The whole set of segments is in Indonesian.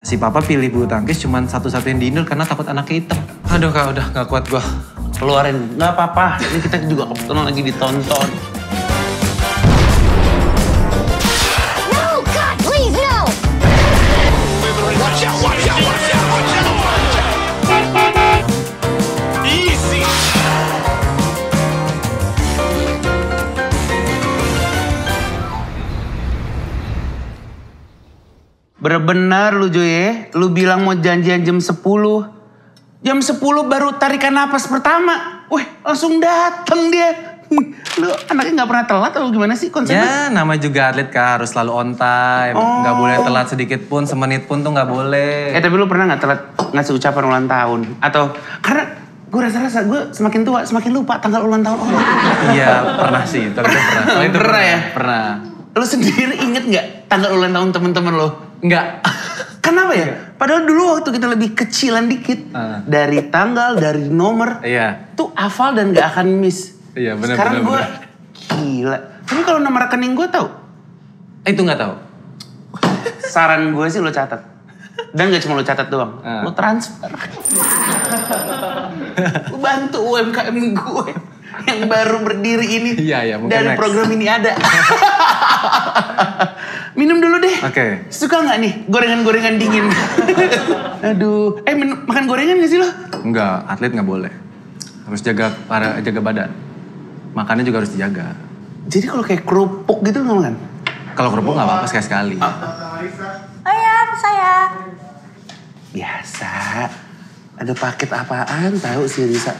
Si papa pilih bulu tangkis cuman satu-satunya di Indo karena takut anaknya hitam. Aduh kak, udah gak kuat gua. Keluarin, nggak apa-apa. Ini kita juga kebetulan lagi ditonton. No, God, please, no! Watch out, watch out, watch out, watch out, watch out. Easy. Bener-bener lu Joy ya, lu bilang mau janjian jam 10. Jam 10 baru tarikan napas pertama. Wih, langsung dateng dia. Lu anaknya gak pernah telat atau gimana sih konsepnya? Ya, nama juga atlet kak, harus selalu on time. Gak boleh telat sedikit pun, semenit pun tuh gak boleh. Tapi lu pernah gak telat ngasih ucapan ulang tahun? Atau, karena gue rasa-rasa gue semakin tua, semakin lupa tanggal ulang tahun orang. Iya, pernah sih. Tapi itu pernah. Oh, itu Pernah ya? Pernah. Lu sendiri inget gak tanggal ulang tahun temen-temen lu? Enggak. Kenapa ya? Padahal dulu waktu kita lebih kecilan dikit, dari tanggal, dari nomor, Iya. tuh hafal dan gak akan miss. Iya, bener. Sekarang gue gila. Tapi kalau nomor rekening gue tahu. Itu nggak tahu. Saran gue sih lo catat. Dan gak cuma lo catat doang, lo transfer. Lo bantu UMKM gue yang baru berdiri ini. Iya, mungkin dari next. program ini ada. Minum dulu deh. Oke. Suka nggak nih gorengan-gorengan dingin? Aduh. Makan gorengan gak sih lo? Enggak, atlet nggak boleh. Harus jaga badan. Makannya juga harus dijaga. Jadi kalau kayak kerupuk gitu nggak makan? Kalau kerupuk nggak apa-apa sekali-sekali. Oh ya, saya. Biasa. Ada paket apaan tahu sih Risa.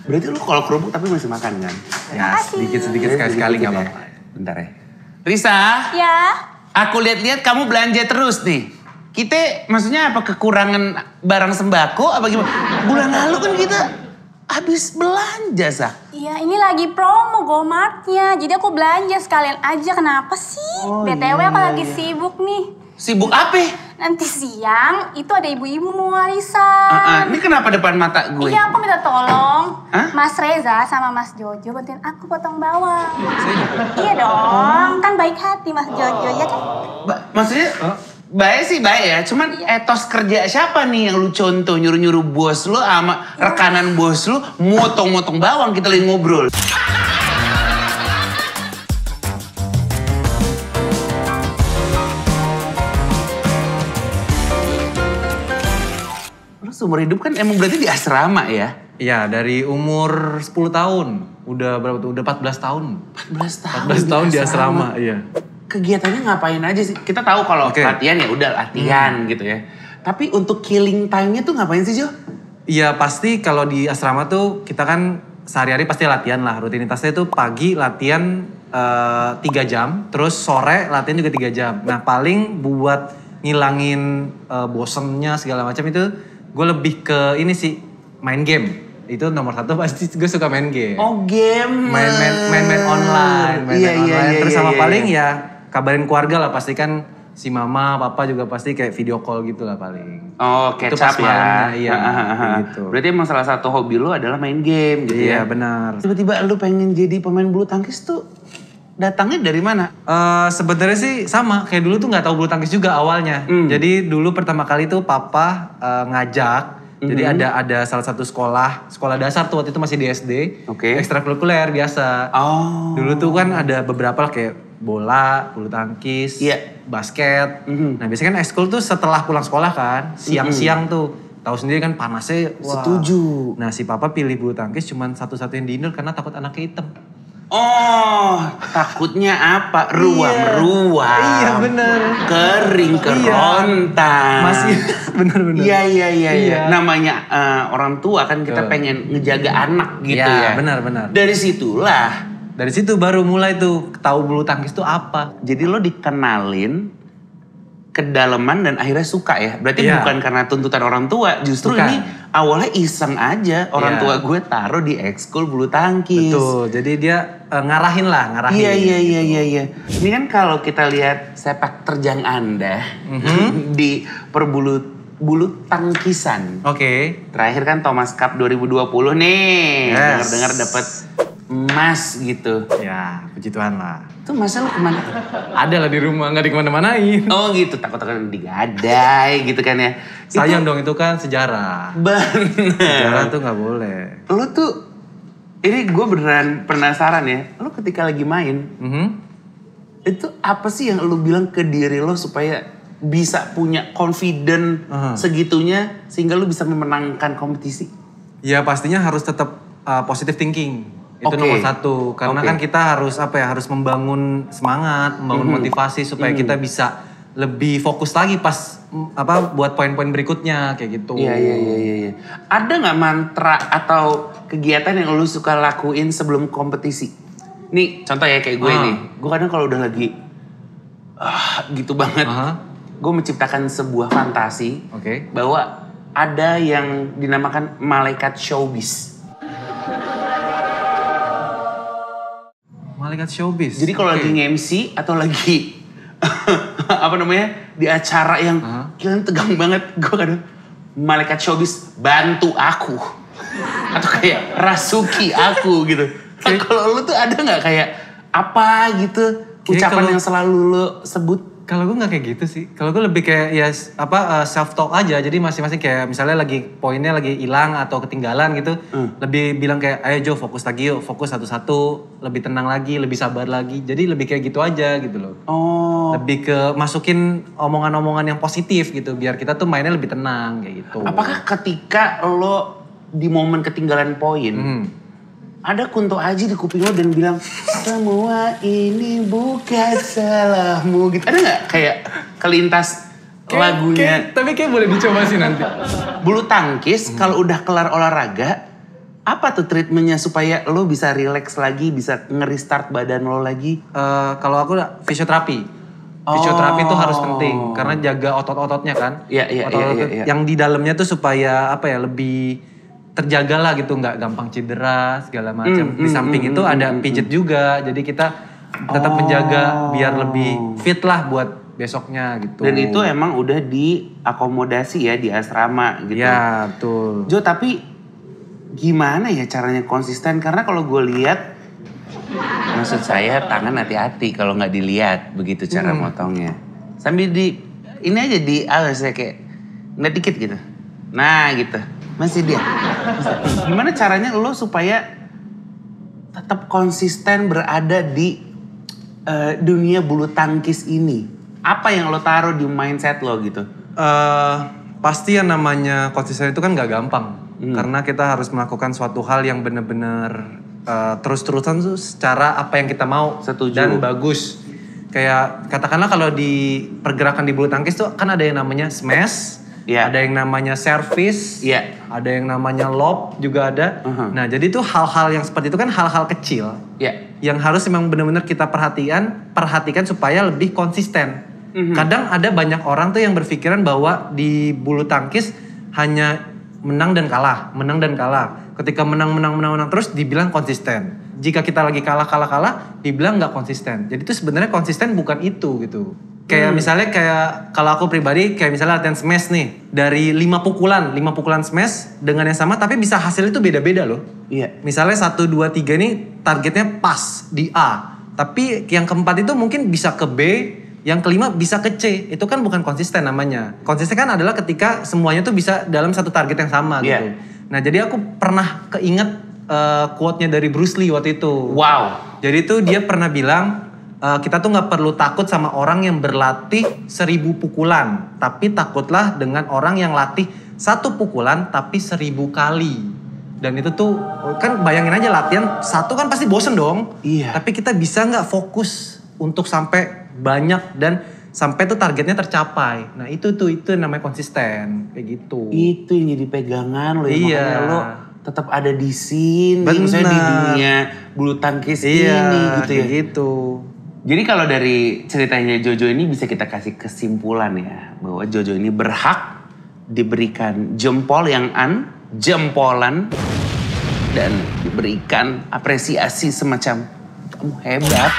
Berarti lu kalau kerupuk tapi masih makan kan? Ya, sedikit-sedikit sekali-sekali nggak apa-apa. Bentar ya. Risa, Ya. aku lihat-lihat kamu belanja terus nih. Kita maksudnya apa kekurangan barang sembako apa gimana? Bulan lalu kan kita habis belanja, Sa. Iya, ini lagi promo Gomartnya. Jadi aku belanja sekalian aja. Kenapa sih? Oh, BTW iya, aku lagi iya. sibuk nih. Sibuk apa? Nanti siang itu ada ibu-ibu mau warisan. Ini kenapa depan mata gue? Iya, aku minta tolong Hah? Mas Reza sama Mas Jojo bantuin aku potong bawang. Iya dong, kan baik hati Mas Jojo ya kan? Maksudnya baik sih baik ya, cuman etos kerja siapa nih yang lu contoh nyuruh-nyuruh bos lu sama rekanan bos lu motong-motong bawang kita lagi ngobrol. Lu seumur hidup kan emang berarti di asrama ya? Iya, dari umur 10 tahun. Udah berapa tuh? Udah 14 tahun. 14 tahun. 14 tahun di asrama, iya. Kegiatannya ngapain aja sih? Kita tahu kalau latihan ya udah latihan gitu ya. Tapi untuk killing time-nya tuh ngapain sih, Jo? Iya, pasti kalau di asrama tuh kita kan sehari-hari pasti latihan lah. Rutinitasnya tuh pagi latihan 3 jam, terus sore latihan juga 3 jam. Nah, paling buat ngilangin bosennya segala macam itu gue lebih ke ini sih, main game. Itu nomor satu pasti gue suka main game. Oh, game. Main online. Iya, Terus sama iya. paling ya kabarin keluarga lah, pasti kan si mama, papa juga pasti kayak video call gitu lah paling. Oh, Itu catch up pas ya. malamnya, iya, gitu. Berarti emang salah satu hobi lu adalah main game gitu ya? Iya, benar. Tiba-tiba lu pengen jadi pemain bulu tangkis tuh datangnya dari mana? Sebenarnya sih sama, kayak dulu tuh nggak tahu bulu tangkis juga awalnya. Jadi dulu pertama kali tuh papa ngajak. Jadi ada salah satu sekolah dasar tuh waktu itu masih di SD. Oke. Ekstrakurikuler biasa. Oh. Dulu tuh kan ada beberapa lah kayak bola, bulu tangkis, basket. Nah biasanya kan ekskul tuh setelah pulang sekolah kan, siang-siang tuh. Tahu sendiri kan panasnya. Wah. Setuju. Nah si papa pilih bulu tangkis cuman satu-satunya di Indo karena takut anaknya hitam. Oh, takutnya apa? Ruam-ruam. Iya, bener. Kering, kerontang. Masih bener-bener. Iya. Namanya orang tua kan kita pengen ngejaga anak gitu ya. Iya, benar. Dari situlah. Dari situ baru mulai tuh tahu bulu tangkis tuh apa. Jadi lo dikenalin kedalaman dan akhirnya suka ya. Berarti bukan karena tuntutan orang tua. Justru Bukan. ini awalnya iseng aja. Orang Iya. tua gue taruh di ekskul bulu tangkis. Betul. Jadi dia ngarahin. Iya. Ini kan kalau kita lihat sepak terjang Anda di bulu tangkisan. Oke. Terakhir kan Thomas Cup 2020 nih. Yes. Dengar-dengar dapat emas gitu. Ya, puji Tuhan lah. Tuh masa lu kemana? Ada lah di rumah, nggak di kemana-manain. Oh gitu, takut-takut digadai gitu kan ya. Sayang dong, itu kan sejarah. Bener. Sejarah tuh nggak boleh. Lu tuh, ini gue beneran penasaran ya. Lu ketika lagi main, itu apa sih yang lu bilang ke diri lo supaya bisa punya confident segitunya sehingga lu bisa memenangkan kompetisi? Ya pastinya harus tetap positive thinking. Itu Oke. nomor satu. Karena Oke. kan kita harus harus membangun semangat, membangun motivasi supaya kita bisa lebih fokus lagi pas buat poin-poin berikutnya kayak gitu. Iya. Ada nggak mantra atau kegiatan yang lu suka lakuin sebelum kompetisi? Nih contoh ya kayak gue nih. Gue kadang kalau udah lagi gitu banget, gue menciptakan sebuah fantasi Oke. bahwa ada yang dinamakan malaikat showbiz. Malaikat showbiz. Jadi kalau Oke. lagi nge-MC atau lagi di acara yang kalian tegang banget, gue kadang malaikat showbiz bantu aku atau kayak rasuki aku gitu. Kalau lu tuh ada nggak kayak apa gitu ucapan yang selalu lu sebut? Kalau gue nggak kayak gitu sih. Kalau gue lebih kayak self talk aja. Jadi masing-masing kayak misalnya lagi poinnya lagi hilang atau ketinggalan gitu, lebih bilang kayak ayo Jo fokus lagi yuk, fokus satu-satu, lebih tenang lagi, lebih sabar lagi. Jadi lebih kayak gitu aja gitu loh. Oh. Lebih ke masukin omongan-omongan yang positif gitu biar kita tuh mainnya lebih tenang kayak gitu. Apakah ketika lo di momen ketinggalan poin, ada Kunto Aji di kuping lo dan bilang semua ini bukan salahmu gitu. Ada nggak kayak kelintas lagunya? Tapi kayak boleh dicoba sih nanti. Bulu tangkis kalau udah kelar olahraga, apa tuh treatmentnya supaya lo bisa relax lagi, bisa nge-restart badan lo lagi? Kalau aku fisioterapi. Fisioterapi itu harus penting karena jaga otot-ototnya kan. Iya. Otot-otot yang di dalamnya tuh supaya lebih terjaga lah gitu, nggak gampang cedera segala macam. Di samping itu ada pijet juga, jadi kita tetap menjaga biar lebih fit lah buat besoknya gitu. Dan itu emang udah diakomodasi ya di asrama gitu. Ya betul. Jo, tapi gimana ya caranya konsisten? Karena kalau gue lihat, maksud saya tangan hati-hati kalau nggak dilihat begitu cara motongnya. Sambil ini aja di alas ya kayak nggak dikit gitu. Nah gitu, masih dia. Gimana caranya lo supaya tetap konsisten berada di dunia bulu tangkis ini? Apa yang lo taruh di mindset lo gitu? Pasti yang namanya konsisten itu kan nggak gampang. Karena kita harus melakukan suatu hal yang benar-benar terus-terusan tuh secara apa yang kita mau. Setuju. Dan bagus. Kayak katakanlah kalau di pergerakan di bulu tangkis tuh kan ada yang namanya smash, ada yang namanya service, ada yang namanya lob juga ada. Nah jadi tuh hal-hal yang seperti itu kan hal-hal kecil yang harus memang benar-benar kita perhatikan supaya lebih konsisten. Kadang ada banyak orang tuh yang berpikiran bahwa di bulu tangkis hanya menang dan kalah. Ketika menang terus dibilang konsisten. Jika kita lagi kalah dibilang nggak konsisten. Jadi itu sebenarnya konsisten bukan itu gitu. Kayak misalnya kayak kalau aku pribadi kayak misalnya latihan smash nih. Dari 5 pukulan smash dengan yang sama tapi bisa hasil itu beda-beda loh. Misalnya 1, 2, 3 nih targetnya pas di A. Tapi yang keempat itu mungkin bisa ke B, yang kelima bisa ke C. Itu kan bukan konsisten namanya. Konsisten kan adalah ketika semuanya tuh bisa dalam satu target yang sama gitu. Nah jadi aku pernah keinget quote-nya dari Bruce Lee waktu itu. Wow. Jadi tuh dia pernah bilang, kita tuh gak perlu takut sama orang yang berlatih 1000 pukulan. Tapi takutlah dengan orang yang latih 1 pukulan tapi 1000 kali. Dan itu tuh, kan bayangin aja latihan 1 kan pasti bosen dong. Tapi kita bisa gak fokus untuk sampai banyak dan sampai tuh targetnya tercapai. Nah itu namanya konsisten, kayak gitu. Itu yang jadi pegangan lo ya, makanya lo tetap ada di sini, misalnya di dunia bulu tangkis ini gitu ya. Gitu. Jadi kalau dari ceritanya Jojo ini bisa kita kasih kesimpulan ya, bahwa Jojo ini berhak diberikan jempol yang jempolan dan diberikan apresiasi semacam kamu hebat.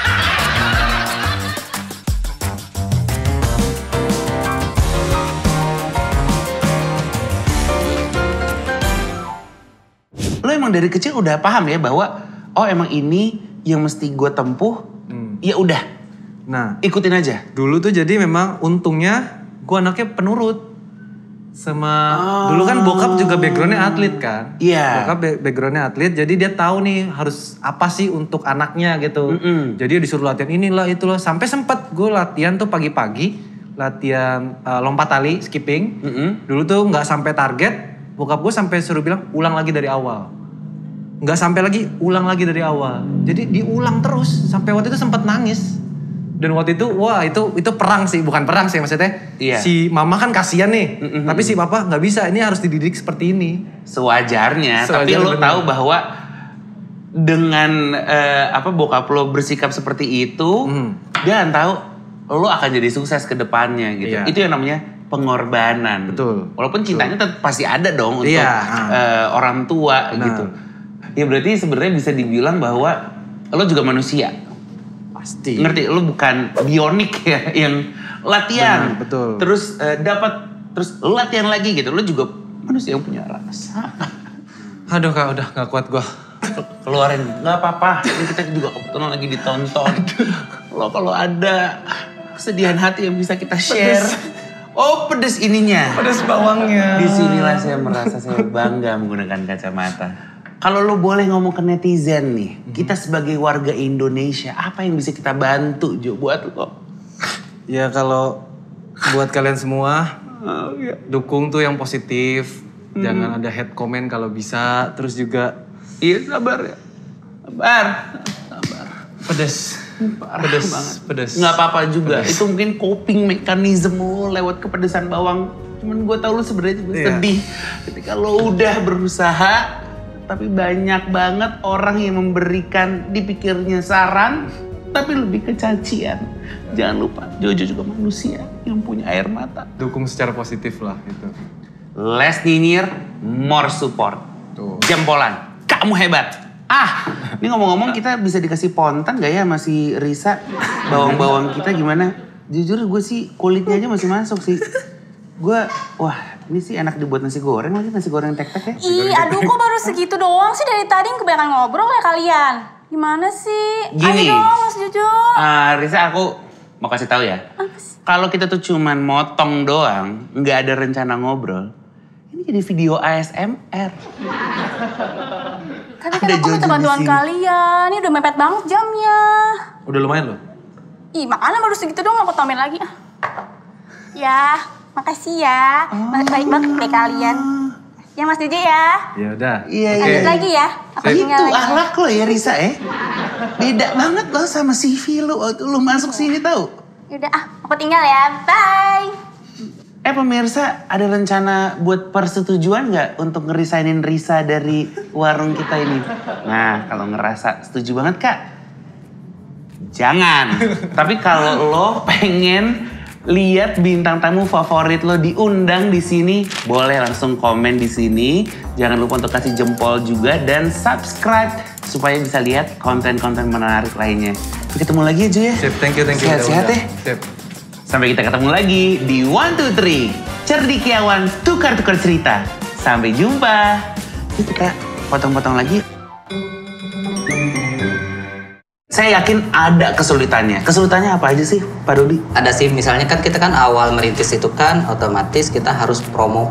Lo emang dari kecil udah paham ya bahwa oh emang ini yang mesti gue tempuh, ya udah Nah, ikutin aja. dulu tuh jadi memang untungnya gue anaknya penurut. Dulu kan bokap juga backgroundnya atlet kan. Iya. Bokap backgroundnya atlet, jadi dia tahu nih harus apa sih untuk anaknya gitu. Jadi dia disuruh latihan inilah itulah. Sampai sempet gue latihan tuh pagi-pagi, latihan lompat tali, skipping. Dulu tuh nggak sampai target, bokap gue sampai suruh bilang ulang lagi dari awal. Nggak sampai lagi, ulang lagi dari awal. Jadi diulang terus sampai waktu itu sempat nangis. Dan waktu itu, wah itu perang sih, bukan perang sih maksudnya. Iya. Si mama kan kasihan nih, tapi si papa nggak bisa, ini harus dididik seperti ini. Sewajarnya, tapi Sewajarnya, lo bener. tahu bahwa dengan bokap lo bersikap seperti itu, dia kan tahu lo akan jadi sukses ke depannya gitu. Iya. Itu yang namanya pengorbanan. Betul. Walaupun cintanya tetap pasti ada dong untuk Iya. orang tua Benar. gitu. Ya berarti sebenarnya bisa dibilang bahwa lo juga manusia. Pasti. Ngerti? Lo bukan bionik ya yang latihan. Benar, betul. Terus terus lo latihan lagi gitu. Lo juga manusia yang punya rasa. Aduh kak, udah gak kuat gue. Keluarin, nggak apa-apa. Ini kita juga kebetulan lagi ditonton. Lo kalau ada kesedihan hati yang bisa kita share. Oh pedes ininya. Pedas bawangnya. Disinilah saya merasa saya bangga menggunakan kacamata. Kalau lo boleh ngomong ke netizen nih, kita sebagai warga Indonesia, apa yang bisa kita bantu Jo buat lo? Ya kalau buat kalian semua, dukung tuh yang positif. Jangan ada hate comment kalau bisa. Terus juga, Iya sabar ya. Sabar. pedas. Pedas banget. Nggak apa-apa juga. Itu mungkin coping mechanism lo lewat kepedesan bawang. Cuman gue tau lo sebenarnya juga Iya. sedih ketika lo udah berusaha, tapi banyak banget orang yang memberikan dipikirnya saran, tapi lebih kecacian. Jangan lupa, Jojo juga manusia yang punya air mata. Dukung secara positif lah gitu. Less nyinyir, more support. Tuh. Jempolan, kamu hebat. Ini ngomong-ngomong kita bisa dikasih pontan gak ya masih Risa? Bawang-bawang kita gimana? Jujur gue sih kulitnya aja masih masuk sih. Wah ini sih enak dibuat nasi goreng lagi, nasi goreng tek-tek ya. Ih, aduh kok baru segitu doang sih dari tadi kebanyakan ngobrol ya kalian. Gimana sih? Gini. Ayo dong Mas Jojo. Risa aku mau kasih tahu ya. Kalau kita tuh cuman motong doang, nggak ada rencana ngobrol, ini jadi video ASMR. Tapi kan Ada aku minta Jojo di bantuan sini. kalian. Ini udah mepet banget jamnya. Udah lumayan loh. Ih, makanya baru segitu doang aku tambahin lagi. Ya, makasih ya. Baik banget deh kalian. Ya Mas Jojo ya. Ya udah. Iya, Oke. Lanjut lagi ya. Aku Sip. tinggal Itu lagi. akhlak lo ya Risa ya. Beda banget lo sama CV lo waktu lo masuk sini tahu. Yaudah, aku tinggal ya. Bye. Pemirsa, ada rencana buat persetujuan nggak untuk ngerisainin Risa dari warung kita ini? Nah, kalau ngerasa setuju banget Kak, jangan. Tapi kalau lo pengen lihat bintang tamu favorit lo diundang di sini, boleh langsung komen di sini. Jangan lupa untuk kasih jempol juga dan subscribe supaya bisa lihat konten-konten menarik lainnya. Sampai ketemu lagi ya Jo ya. Sip, thank you. Sehat-sehat Udah, ya. Sip. Sampai kita ketemu lagi di 1, 2, 3. Cerdikiawan tukar-tukar cerita. Sampai jumpa. Yuk kita potong-potong lagi. Saya yakin ada kesulitannya. Kesulitannya apa aja sih Pak Dodi? Ada sih, misalnya kan kita kan awal merintis itu kan otomatis kita harus promo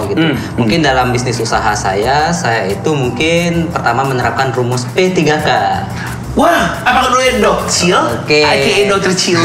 gitu. Mungkin dalam bisnis usaha saya itu mungkin pertama menerapkan rumus P3K. Wah, apa kedua dokter? Oke. Aka dokter Cil.